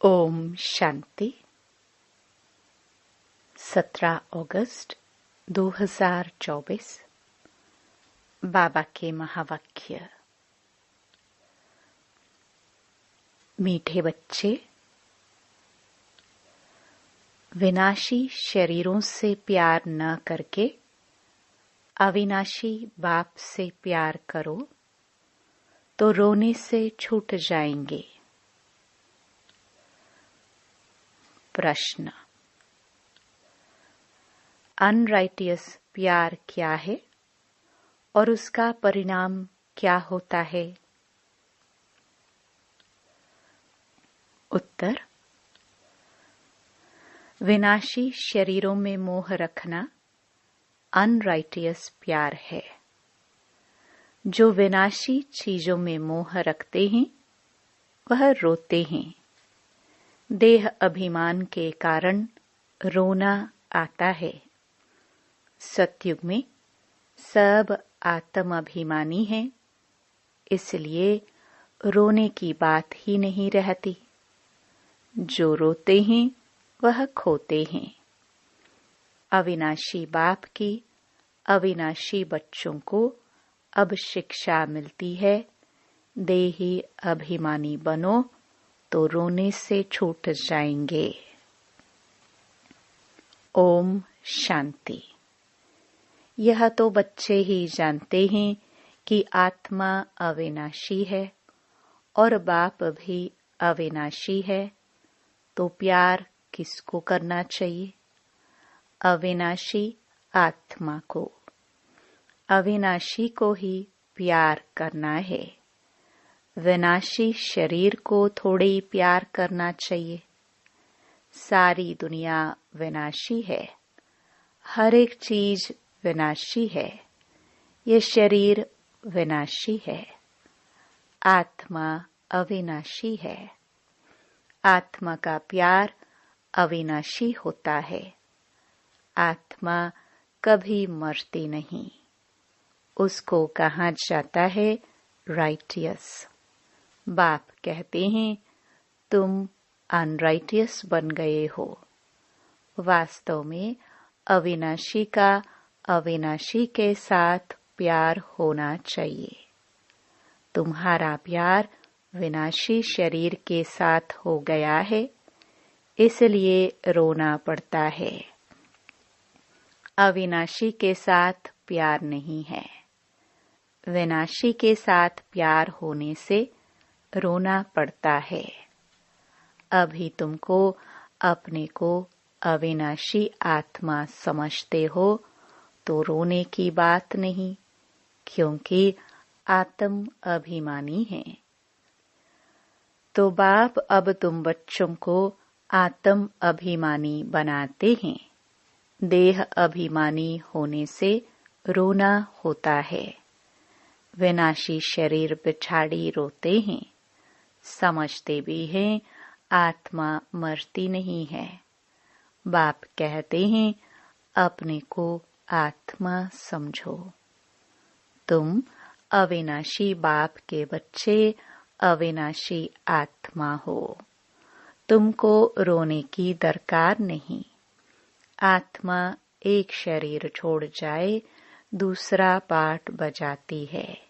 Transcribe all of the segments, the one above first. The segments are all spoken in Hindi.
ओम शांति। 17 अगस्त 2024। बाबा के महावाक्य। मीठे बच्चे, विनाशी शरीरों से प्यार न करके अविनाशी बाप से प्यार करो तो रोने से छूट जाएंगे। प्रश्न। अनराइटियस प्यार क्या है और उसका परिणाम क्या होता है? उत्तर। विनाशी शरीरों में मोह रखना अनराइटियस प्यार है। जो विनाशी चीजों में मोह रखते हैं वह रोते हैं। देह अभिमान के कारण रोना आता है। सतयुग में सब आत्म अभिमानी हैं, इसलिए रोने की बात ही नहीं रहती। जो रोते हैं वह खोते हैं। अविनाशी बाप की अविनाशी बच्चों को अब शिक्षा मिलती है, देही अभिमानी बनो तो रोने से छूट जाएंगे। ओम शांति। यह तो बच्चे ही जानते हैं कि आत्मा अविनाशी है और बाप भी अविनाशी है, तो प्यार किसको करना चाहिए? अविनाशी आत्मा को। अविनाशी को ही प्यार करना है। विनाशी शरीर को थोड़ी प्यार करना चाहिए। सारी दुनिया विनाशी है, हर एक चीज विनाशी है। ये शरीर विनाशी है, आत्मा अविनाशी है। आत्मा का प्यार अविनाशी होता है। आत्मा कभी मरती नहीं। उसको कहा जाता है राइटियस। बाप कहते हैं तुम अनराइटियस बन गए हो। वास्तव में अविनाशी का अविनाशी के साथ प्यार होना चाहिए। तुम्हारा प्यार विनाशी शरीर के साथ हो गया है, इसलिए रोना पड़ता है। अविनाशी के साथ प्यार नहीं है। विनाशी के साथ प्यार होने से रोना पड़ता है। अभी तुमको अपने को अविनाशी आत्मा समझते हो तो रोने की बात नहीं, क्योंकि आत्म अभिमानी है। तो बाप अब तुम बच्चों को आत्म अभिमानी बनाते हैं। देह अभिमानी होने से रोना होता है। विनाशी शरीर पिछाड़ी रोते हैं। समझते भी हैं आत्मा मरती नहीं है। बाप कहते हैं अपने को आत्मा समझो। तुम अविनाशी बाप के बच्चे अविनाशी आत्मा हो। तुमको रोने की दरकार नहीं। आत्मा एक शरीर छोड़ जाए दूसरा पाठ बजाती है।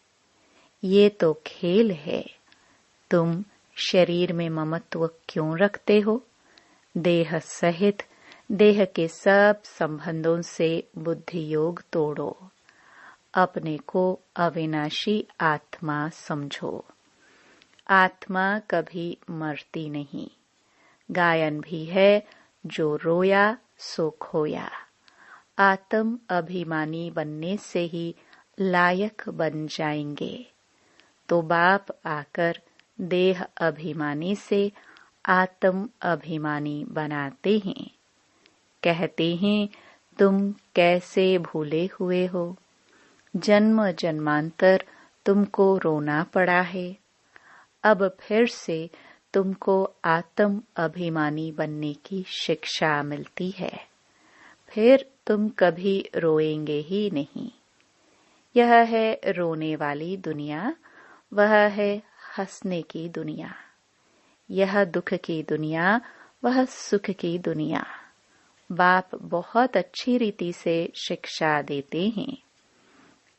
ये तो खेल है। तुम शरीर में ममत्व क्यों रखते हो? देह सहित देह के सब संबंधों से बुद्धि योग तोड़ो। अपने को अविनाशी आत्मा समझो। आत्मा कभी मरती नहीं। गायन भी है, जो रोया सो खोया। आत्म अभिमानी बनने से ही लायक बन जाएंगे। तो बाप आकर देह अभिमानी से आत्म अभिमानी बनाते हैं। कहते हैं तुम कैसे भूले हुए हो। जन्म जन्मांतर तुमको रोना पड़ा है। अब फिर से तुमको आत्म अभिमानी बनने की शिक्षा मिलती है। फिर तुम कभी रोएंगे ही नहीं। यह है रोने वाली दुनिया, वह है हंसने की दुनिया। यह दुख की दुनिया, वह सुख की दुनिया। बाप बहुत अच्छी रीति से शिक्षा देते हैं।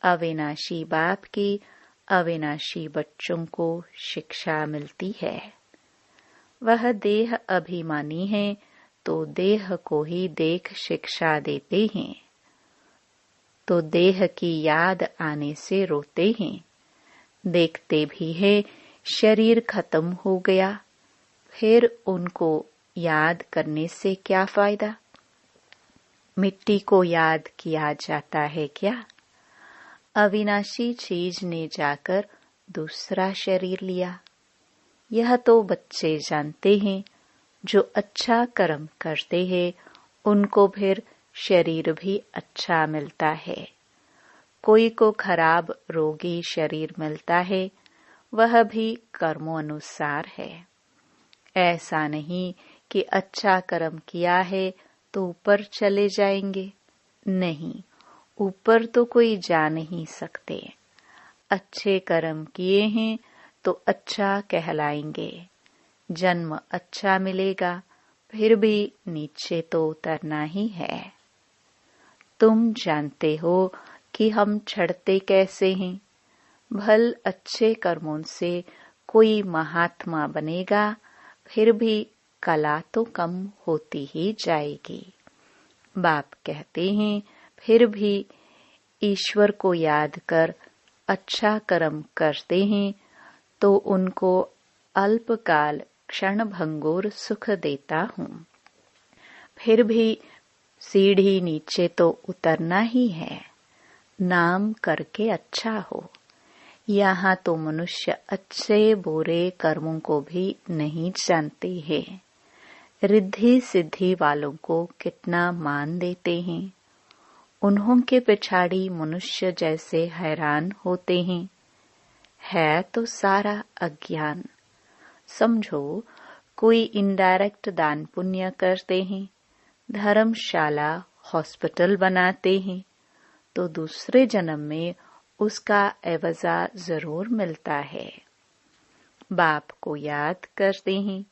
अविनाशी बाप की अविनाशी बच्चों को शिक्षा मिलती है। वह देह अभिमानी है तो देह को ही देख शिक्षा देते हैं, तो देह की याद आने से रोते हैं। देखते भी है शरीर खत्म हो गया, फिर उनको याद करने से क्या फायदा। मिट्टी को याद किया जाता है क्या? अविनाशी चीज ने जाकर दूसरा शरीर लिया। यह तो बच्चे जानते हैं। जो अच्छा कर्म करते हैं उनको फिर शरीर भी अच्छा मिलता है। कोई को खराब रोगी शरीर मिलता है, वह भी कर्मों अनुसार है। ऐसा नहीं कि अच्छा कर्म किया है तो ऊपर चले जाएंगे। नहीं, ऊपर तो कोई जा नहीं सकते। अच्छे कर्म किए हैं तो अच्छा कहलाएंगे, जन्म अच्छा मिलेगा, फिर भी नीचे तो उतरना ही है। तुम जानते हो कि हम चढ़ते कैसे हैं। भल अच्छे कर्मों से कोई महात्मा बनेगा, फिर भी कला तो कम होती ही जाएगी। बाप कहते हैं फिर भी ईश्वर को याद कर अच्छा कर्म करते हैं तो उनको अल्पकाल क्षण भंगुर सुख देता हूँ। फिर भी सीढ़ी नीचे तो उतरना ही है। नाम करके अच्छा हो। यहाँ तो मनुष्य अच्छे बुरे कर्मों को भी नहीं जानते हैं। रिद्धि सिद्धि वालों को कितना मान देते हैं। उन्हों के पिछाड़ी मनुष्य जैसे हैरान होते हैं। है तो सारा अज्ञान। समझो कोई इनडायरेक्ट दान पुण्य करते हैं, धर्मशाला हॉस्पिटल बनाते हैं, तो दूसरे जन्म में उसका एवजा जरूर मिलता है। बाप को याद करते हैं,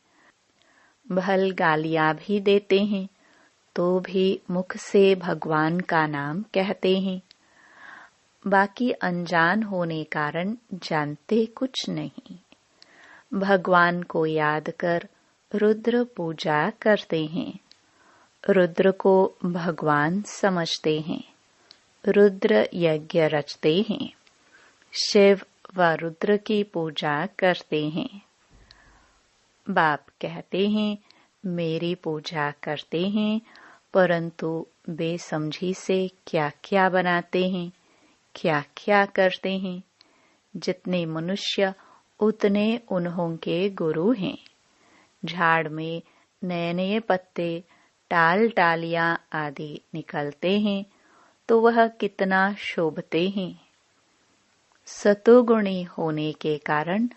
भल गालियां भी देते हैं, तो भी मुख से भगवान का नाम कहते हैं। बाकी अनजान होने कारण जानते कुछ नहीं। भगवान को याद कर रुद्र पूजा करते हैं। रुद्र को भगवान समझते हैं। रुद्र यज्ञ रचते हैं। शिव व रुद्र की पूजा करते हैं। बाप कहते हैं मेरी पूजा करते हैं, परंतु बेसमझी से क्या क्या बनाते हैं, क्या क्या करते हैं। जितने मनुष्य उतने उन्हों के गुरु हैं। झाड़ में नए नए पत्ते, टाल टालियां आदि निकलते हैं तो वह कितना शोभते हैं। सतोगुणी होने के कारण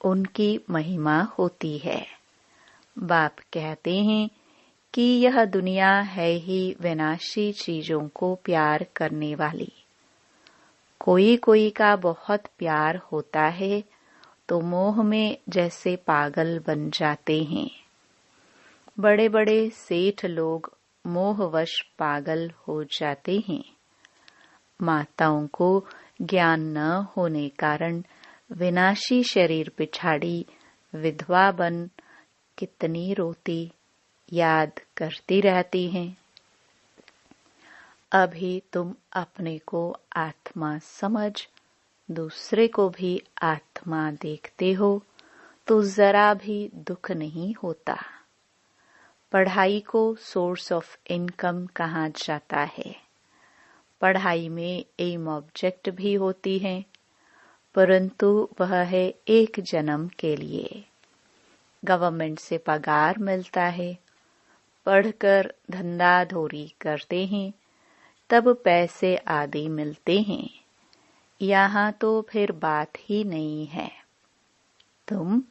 उनकी महिमा होती है। बाप कहते हैं कि यह दुनिया है ही विनाशी चीजों को प्यार करने वाली। कोई कोई का बहुत प्यार होता है तो मोह में जैसे पागल बन जाते हैं। बड़े बड़े सेठ लोग मोहवश पागल हो जाते हैं। माताओं को ज्ञान न होने कारण विनाशी शरीर पिछाड़ी विधवा बन कितनी रोती, याद करती रहती हैं। अभी तुम अपने को आत्मा समझ दूसरे को भी आत्मा देखते हो तो जरा भी दुख नहीं होता। पढ़ाई को सोर्स ऑफ इनकम कहा जाता है। पढ़ाई में एम ऑब्जेक्ट भी होती है, परंतु वह है एक जन्म के लिए। गवर्नमेंट से पगार मिलता है, पढ़कर धंधा धोरी करते हैं, तब पैसे आदि मिलते हैं। यहाँ तो फिर बात ही नहीं है। तुम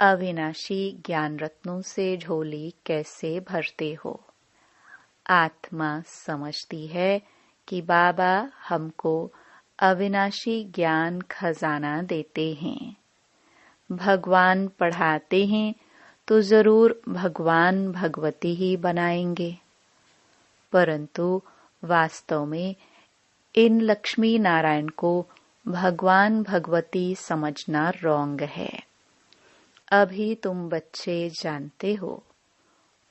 अविनाशी ज्ञान रत्नों से झोली कैसे भरते हो? आत्मा समझती है कि बाबा हमको अविनाशी ज्ञान खजाना देते हैं। भगवान पढ़ाते हैं तो जरूर भगवान भगवती ही बनाएंगे, परंतु वास्तव में इन लक्ष्मी नारायण को भगवान भगवती समझना रॉन्ग है। अभी तुम बच्चे जानते हो।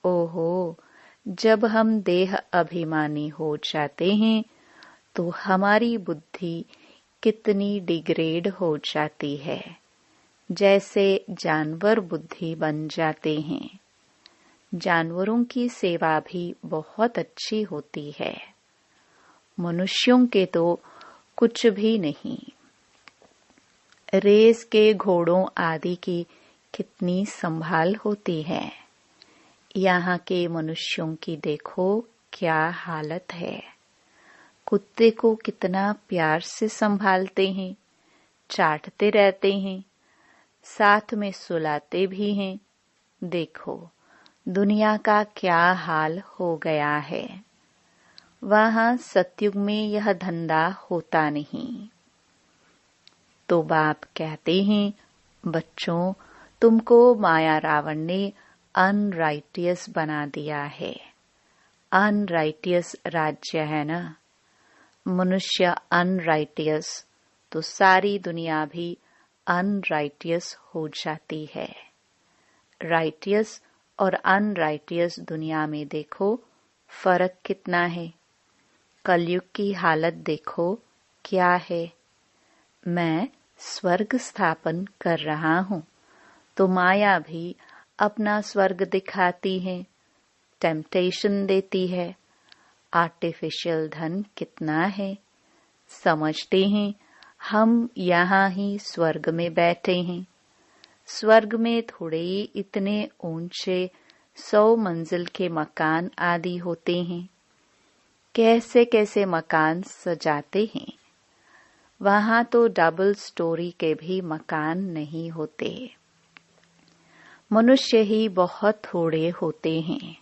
ओहो, जब हम देह अभिमानी हो जाते हैं तो हमारी बुद्धि कितनी डिग्रेड हो जाती है, जैसे जानवर बुद्धि बन जाते हैं। जानवरों की सेवा भी बहुत अच्छी होती है, मनुष्यों के तो कुछ भी नहीं। रेस के घोड़ों आदि की कितनी संभाल होती है, यहाँ के मनुष्यों की देखो क्या हालत है। कुत्ते को कितना प्यार से संभालते हैं, चाटते रहते हैं, साथ में सुलाते भी हैं। देखो दुनिया का क्या हाल हो गया है। वहां सतयुग में यह धंधा होता नहीं। तो बाप कहते हैं, बच्चों, तुमको माया रावण ने अनराइटियस बना दिया है। अनराइटियस राज्य है ना। मनुष्य अनराइटियस तो सारी दुनिया भी अनराइटियस हो जाती है। राइटियस और अनराइटियस दुनिया में देखो फर्क कितना है। कलयुग की हालत देखो क्या है। मैं स्वर्ग स्थापन कर रहा हूँ तो माया भी अपना स्वर्ग दिखाती है, टेम्पटेशन देती है। आर्टिफिशियल धन कितना है, समझते हैं हम यहाँ ही स्वर्ग में बैठे हैं। स्वर्ग में थोड़े ही इतने ऊंचे 100 मंजिल के मकान आदि होते हैं। कैसे कैसे मकान सजाते हैं। वहां तो डबल स्टोरी के भी मकान नहीं होते। मनुष्य ही बहुत थोड़े होते हैं।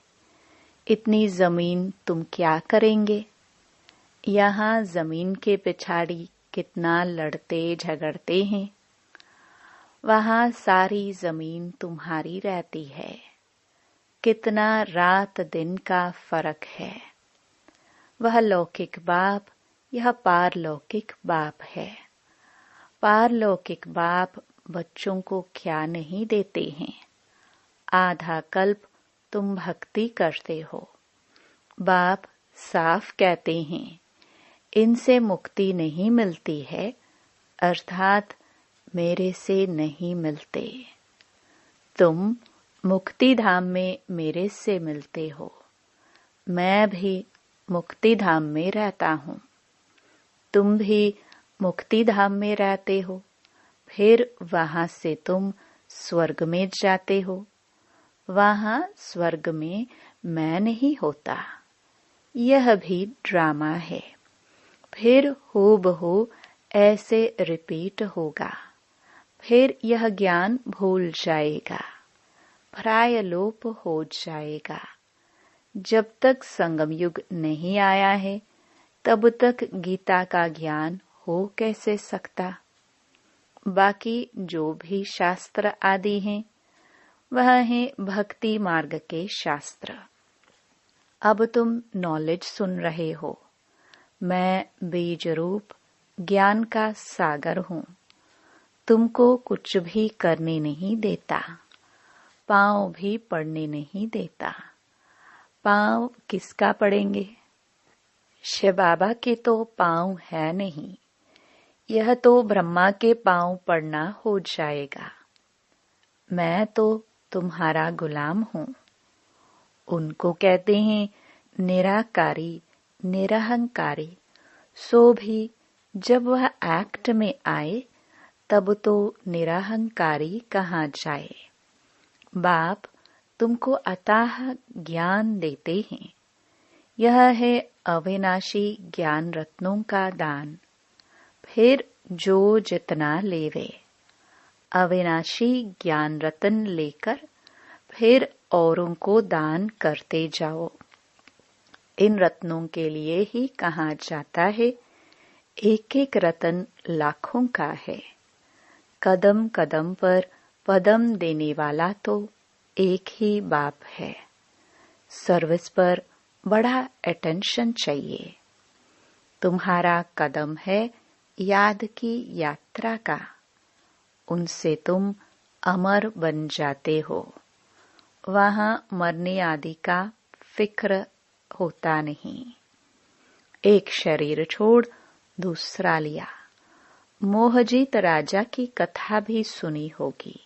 इतनी जमीन तुम क्या करेंगे। यहाँ जमीन के पिछाड़ी कितना लड़ते झगड़ते हैं। वहां सारी जमीन तुम्हारी रहती है। कितना रात दिन का फर्क है। वह लौकिक बाप, यह पारलौकिक बाप है। पारलौकिक बाप बच्चों को क्या नहीं देते हैं। आधा कल्प तुम भक्ति करते हो। बाप साफ कहते हैं, इनसे मुक्ति नहीं मिलती है, अर्थात मेरे से नहीं मिलते। तुम मुक्ति धाम में मेरे से मिलते हो। मैं भी मुक्ति धाम में रहता हूँ। तुम भी मुक्ति धाम में रहते हो। फिर वहां से तुम स्वर्ग में जाते हो। वहां स्वर्ग में मैं नहीं होता। यह भी ड्रामा है। फिर हूबहू ऐसे रिपीट होगा। फिर यह ज्ञान भूल जाएगा, प्रायलोप हो जाएगा। जब तक संगम युग नहीं आया है तब तक गीता का ज्ञान हो कैसे सकता। बाकी जो भी शास्त्र आदि हैं वह है भक्ति मार्ग के शास्त्र। अब तुम नॉलेज सुन रहे हो। मैं बीज रूप ज्ञान का सागर हूँ। तुमको कुछ भी करने नहीं देता, पांव भी पड़ने नहीं देता। पांव किसका पड़ेंगे। शिव बाबा के तो पांव है नहीं। यह तो ब्रह्मा के पांव पड़ना हो जाएगा। मैं तो तुम्हारा गुलाम हूँ। उनको कहते हैं निराकारी, निरहंकारी। सो भी जब वह एक्ट में आए तब तो निरहंकारी कहाँ जाए। बाप तुमको अथाह ज्ञान देते हैं। यह है अविनाशी ज्ञान रत्नों का दान। फिर जो जितना लेवे। अविनाशी ज्ञान रत्न लेकर फिर औरों को दान करते जाओ। इन रत्नों के लिए ही कहा जाता है, एक एक रत्न लाखों का है। कदम कदम पर पदम देने वाला तो एक ही बाप है। सर्विस पर बड़ा अटेंशन चाहिए। तुम्हारा कदम है याद की यात्रा का, उनसे तुम अमर बन जाते हो। वहां मरने आदि का फिक्र होता नहीं। एक शरीर छोड़ दूसरा लिया। मोहजीत राजा की कथा भी सुनी होगी।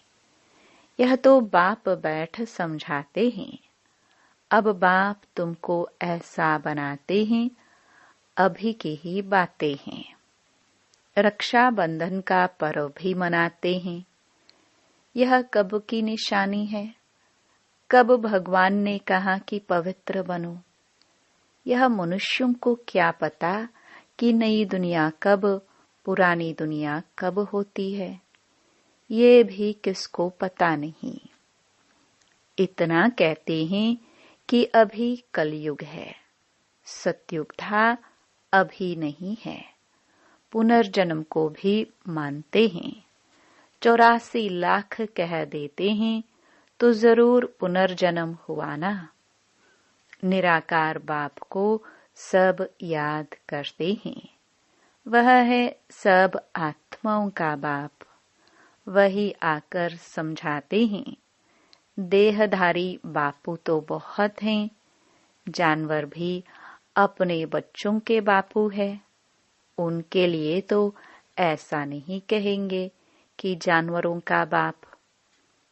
यह तो बाप बैठ समझाते हैं। अब बाप तुमको ऐसा बनाते हैं। अभी की ही बातें हैं। रक्षाबंधन का पर्व भी मनाते हैं। यह कब की निशानी है? कब भगवान ने कहा कि पवित्र बनो? यह मनुष्यों को क्या पता कि नई दुनिया कब, पुरानी दुनिया कब होती है? ये भी किसको पता नहीं। इतना कहते हैं कि अभी कलयुग है। सतयुग था, अभी नहीं है। पुनर्जन्म को भी मानते हैं। 84 लाख कह देते हैं तो जरूर पुनर्जन्म हुआ ना। निराकार बाप को सब याद करते हैं। वह है सब आत्माओं का बाप। वही आकर समझाते हैं। देहधारी बापू तो बहुत हैं। जानवर भी अपने बच्चों के बापू है। उनके लिए तो ऐसा नहीं कहेंगे कि जानवरों का बाप।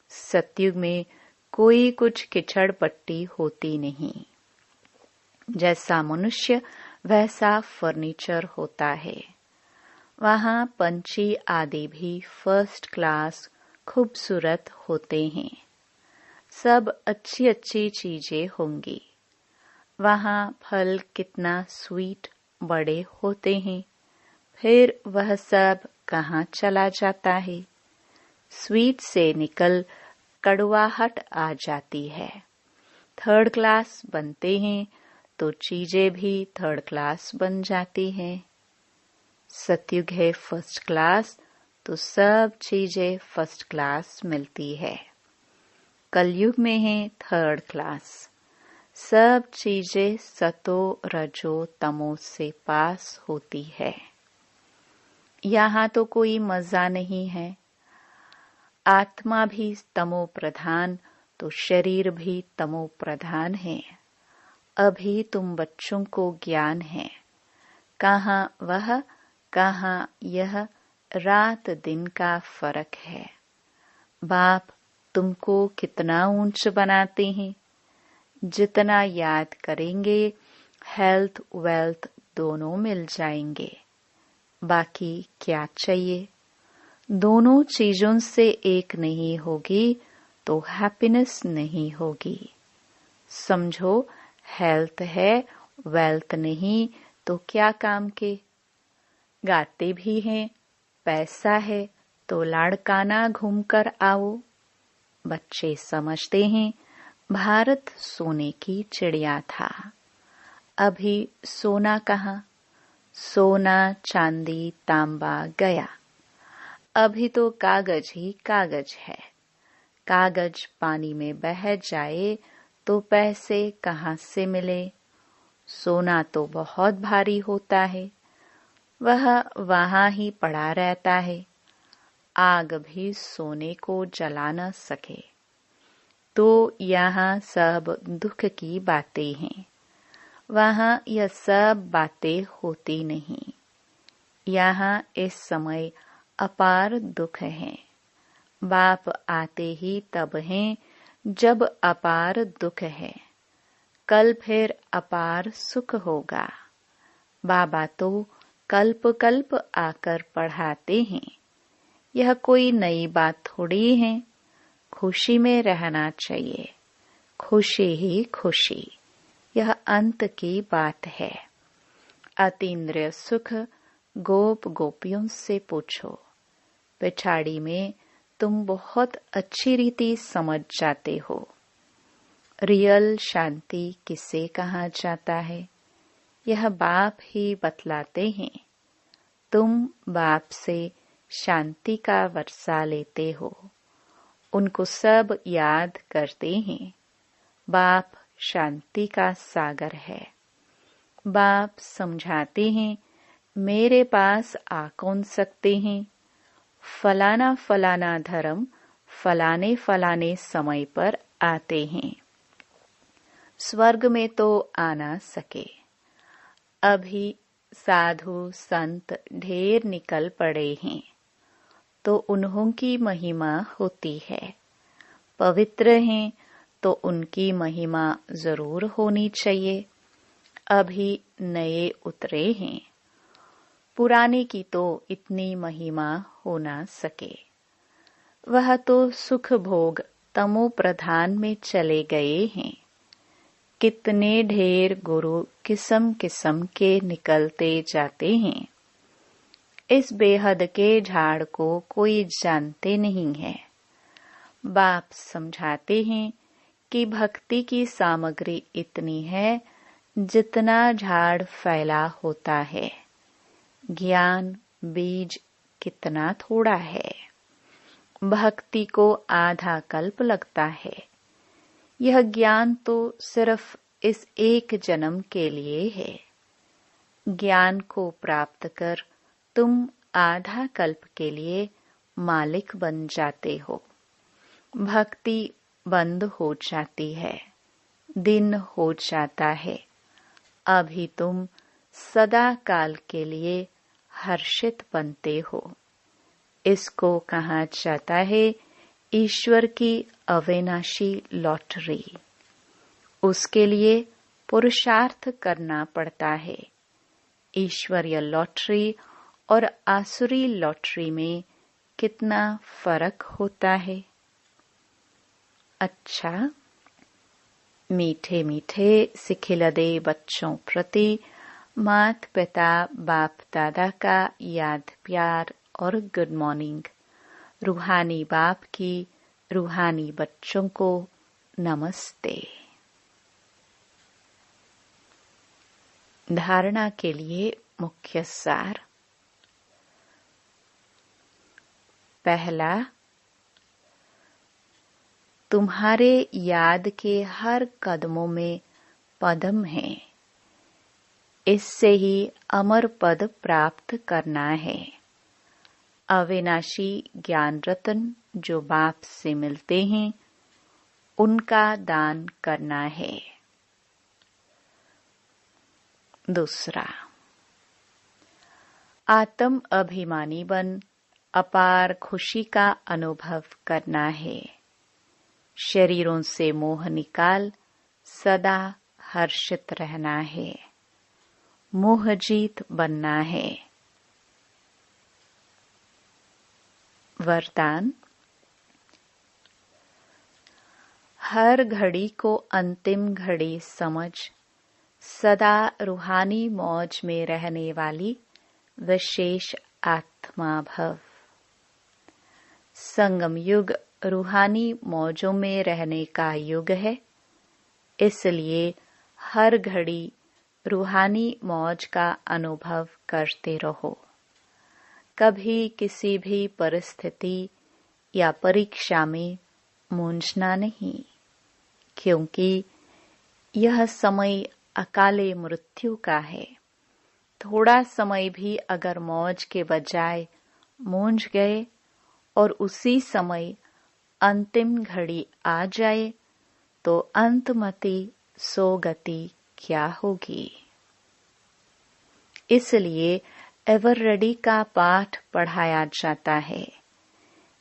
सतयुग में कोई कुछ किचड़ पट्टी होती नहीं। जैसा मनुष्य वैसा फर्नीचर होता है। वहां पंछी आदि भी फर्स्ट क्लास खूबसूरत होते हैं। सब अच्छी अच्छी चीजें होंगी। वहां फल कितना स्वीट बड़े होते हैं। फिर वह सब कहाँ चला जाता है? स्वीट से निकल कड़वाहट आ जाती है। थर्ड क्लास बनते हैं तो चीजें भी थर्ड क्लास बन जाती हैं। सतयुग है फर्स्ट क्लास तो सब चीजें फर्स्ट क्लास मिलती है। कलयुग में है थर्ड क्लास। सब चीजें सतो रजो तमो से पास होती है। यहाँ तो कोई मजा नहीं है। आत्मा भी तमो प्रधान तो शरीर भी तमो प्रधान है। अभी तुम बच्चों को ज्ञान है। कहाँ वह, कहाँ यह, रात दिन का फर्क है। बाप तुमको कितना ऊंच बनाते हैं। जितना याद करेंगे हेल्थ वेल्थ दोनों मिल जाएंगे। बाकी क्या चाहिए? दोनों चीजों से एक नहीं होगी तो हैप्पीनेस नहीं होगी। समझो, हेल्थ है वेल्थ नहीं तो क्या काम के? गाते भी हैं, पैसा है तो लाड़काना घूमकर आओ। बच्चे समझते हैं भारत सोने की चिड़िया था। अभी सोना कहाँ? सोना चांदी तांबा गया। अभी तो कागज ही कागज है। कागज पानी में बह जाए तो पैसे कहाँ से मिले? सोना तो बहुत भारी होता है। वह वहां ही पड़ा रहता है। आग भी सोने को जला न सके। तो यहाँ सब दुख की बातें हैं। वहां यह सब बातें होती नहीं। यहाँ इस समय अपार दुख है। बाप आते ही तब हैं जब अपार दुख है। कल फिर अपार सुख होगा। बाबा तो कल्प कल्प आकर पढ़ाते हैं। यह कोई नई बात थोड़ी है। खुशी में रहना चाहिए। खुशी ही खुशी, यह अंत की बात है। अतीन्द्रिय सुख गोप गोपियों से पूछो। पिछाड़ी में तुम बहुत अच्छी रीति समझ जाते हो। रियल शांति किसे कहा जाता है? यह बाप ही बतलाते हैं। तुम बाप से शांति का वर्षा लेते हो। उनको सब याद करते हैं। बाप शांति का सागर है। बाप समझाते हैं, मेरे पास आ कौन सकते हैं। फलाना फलाना धर्म फलाने फलाने समय पर आते हैं, स्वर्ग में तो आ ना सके। अभी साधु संत ढेर निकल पड़े हैं, तो उन्हों की महिमा होती है। पवित्र हैं तो उनकी महिमा जरूर होनी चाहिए। अभी नए उतरे हैं, पुराने की तो इतनी महिमा हो ना सके। वह तो सुख भोग तमो प्रधान में चले गए हैं। कितने ढेर गुरु किस्म किस्म के निकलते जाते हैं। इस बेहद के झाड़ को कोई जानते नहीं है। बाप समझाते हैं कि भक्ति की सामग्री इतनी है जितना झाड़ फैला होता है। ज्ञान बीज कितना थोड़ा है। भक्ति को आधा कल्प लगता है। यह ज्ञान तो सिर्फ इस एक जन्म के लिए है। ज्ञान को प्राप्त कर तुम आधा कल्प के लिए मालिक बन जाते हो। भक्ति बंद हो जाती है, दिन हो जाता है। अभी तुम सदा काल के लिए हर्षित बनते हो। इसको कहा जाता है ईश्वर की अविनाशी लॉटरी। उसके लिए पुरुषार्थ करना पड़ता है। ईश्वरीय लॉटरी और आसुरी लॉटरी में कितना फर्क होता है। अच्छा, मीठे मीठे सिखिलदे बच्चों प्रति मात पिता बाप दादा का याद प्यार और गुड मॉर्निंग। रूहानी बाप की रूहानी बच्चों को नमस्ते। धारणा के लिए मुख्य सार। पहला, तुम्हारे याद के हर कदमों में पदम है। इससे ही अमर पद प्राप्त करना है। अविनाशी ज्ञान रत्न जो बाप से मिलते हैं, उनका दान करना है। दूसरा, आत्म अभिमानी बन अपार खुशी का अनुभव करना है। शरीरों से मोह निकाल सदा हर्षित रहना है। मोह जीत बनना है। वरदान, हर घड़ी को अंतिम घड़ी समझ सदा रूहानी मौज में रहने वाली विशेष आत्मा भव। संगम युग रूहानी मौजों में रहने का युग है। इसलिए हर घड़ी रूहानी मौज का अनुभव करते रहो। कभी किसी भी परिस्थिति या परीक्षा में मूंझना नहीं, क्योंकि यह समय अकाले मृत्यु का है। थोड़ा समय भी अगर मौज के बजाय मूंझ गए और उसी समय अंतिम घड़ी आ जाए तो अंतमति सोगति क्या होगी। इसलिए एवर रेडी का पाठ पढ़ाया जाता है।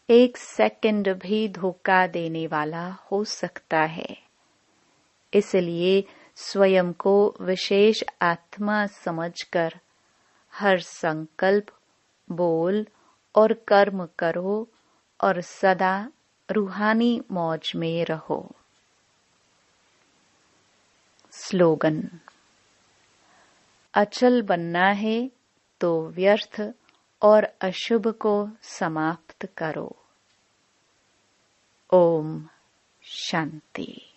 एक सेकंड भी धोखा देने वाला हो सकता है। इसलिए स्वयं को विशेष आत्मा समझकर हर संकल्प, बोल और कर्म करो और सदा रूहानी मौज में रहो। स्लोगन, अचल बनना है तो व्यर्थ और अशुभ को समाप्त करो। ओम शांति।